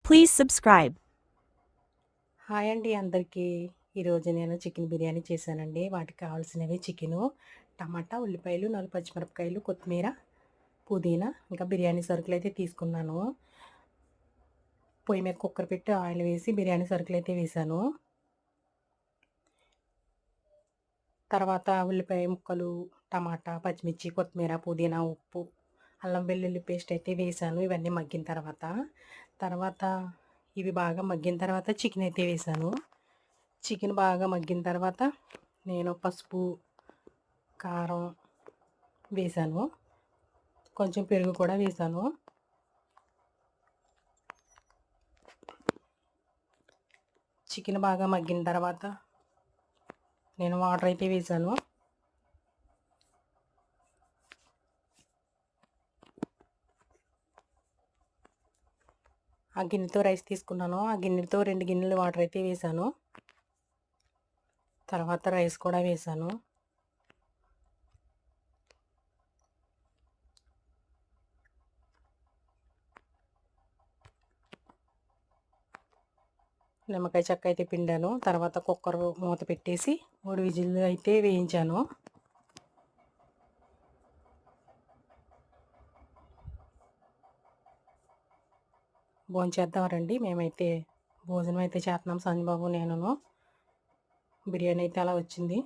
Please subscribe. Hi అండి అందరికీ. ఈరోజు నేను చికెన్ బిర్యానీ చేశానండి. వాటికి కావాల్సినవి చికెను, టమాటా, ఉల్లిపాయలు, 4 పచ్చిమిరపకాయలు, కొత్తిమీర, పుదీనా, ఇంకా బిర్యానీ సరుకులైతే తీసుకున్నాను. పొయ్యి మీద కుక్కర్ పెట్టి ఆయిల్ వేసి బిర్యానీ సరుకులైతే వేశాను. తర్వాత ఉల్లిపాయ ముక్కలు, టమాటా, పచ్చిమిర్చి, కొత్తిమీర, పుదీనా, ఉప్పు, అల్లం వెల్లుల్లి పేస్ట్ అయితే వేశాను. ఇవన్నీ మగ్గిన తర్వాత ఇవి బాగా మగ్గిన తర్వాత చికెన్ అయితే వేశాను. చికెన్ బాగా మగ్గిన తర్వాత నేను పసుపు, కారం వేశాను. కొంచెం పెరుగు కూడా వేశాను. చికెన్ బాగా మగ్గిన తర్వాత నేను వాటర్ అయితే వేశాను. ఆ గిన్నెతో రైస్ తీసుకున్నాను. ఆ గిన్నెతో 2 గిన్నెలు వాటర్ అయితే వేశాను. తర్వాత రైస్ కూడా వేశాను. నిమ్మకాయ చెక్క అయితే పిండాను. తర్వాత కుక్కర్ మూత పెట్టేసి 3 విజిల్లు అయితే వేయించాను. భోంచేద్దాం రండి. మేమైతే భోజనం అయితే చేస్తున్నాం సంజబాబు నేనును. బిర్యానీ అయితే అలా వచ్చింది.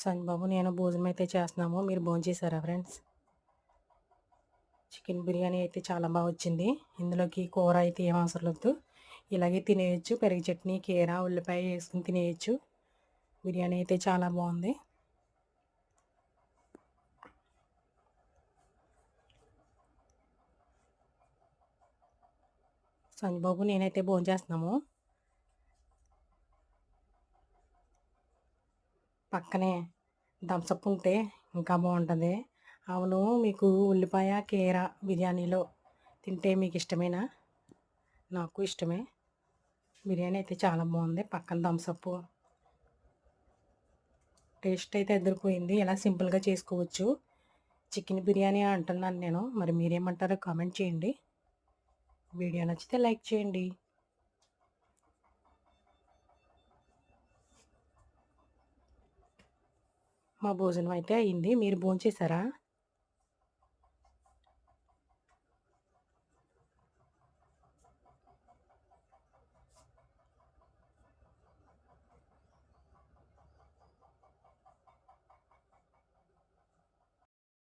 సంజబాబు నేను భోజనం అయితే చేస్తున్నాము. మీరు భోంచేశారా ఫ్రెండ్స్? చికెన్ బిర్యానీ అయితే చాలా బాగా వచ్చింది. ఇందులోకి కూర అయితే ఏం అవసరం లేదు. ఇలాగే తినేయచ్చు. పెరుగు చట్నీ, కీర, ఉల్లిపాయ వేసుకుని తినేయచ్చు. బిర్యానీ అయితే చాలా బాగుంది. సంజబాబు నేనైతే భోంచేస్తున్నాము. పక్కనే థమ్సప్ ఉంటే ఇంకా బాగుంటుంది. అవును, మీకు ఉల్లిపాయ కీర బిర్యానీలో తింటే మీకు ఇష్టమేనా? నాకు ఇష్టమే. బిర్యానీ అయితే చాలా బాగుంది. పక్కన థమ్సప్ టేస్ట్ అయితే ఎదిరిపోయింది. ఇలా సింపుల్గా చేసుకోవచ్చు. చికెన్ బిర్యానీ అంటున్నాను నేను. మరి మీరేమంటారో కామెంట్ చేయండి. వీడియో నచ్చితే లైక్ చేయండి. మా భోజనం అయితే అయింది. మీరు భోంచేశారా?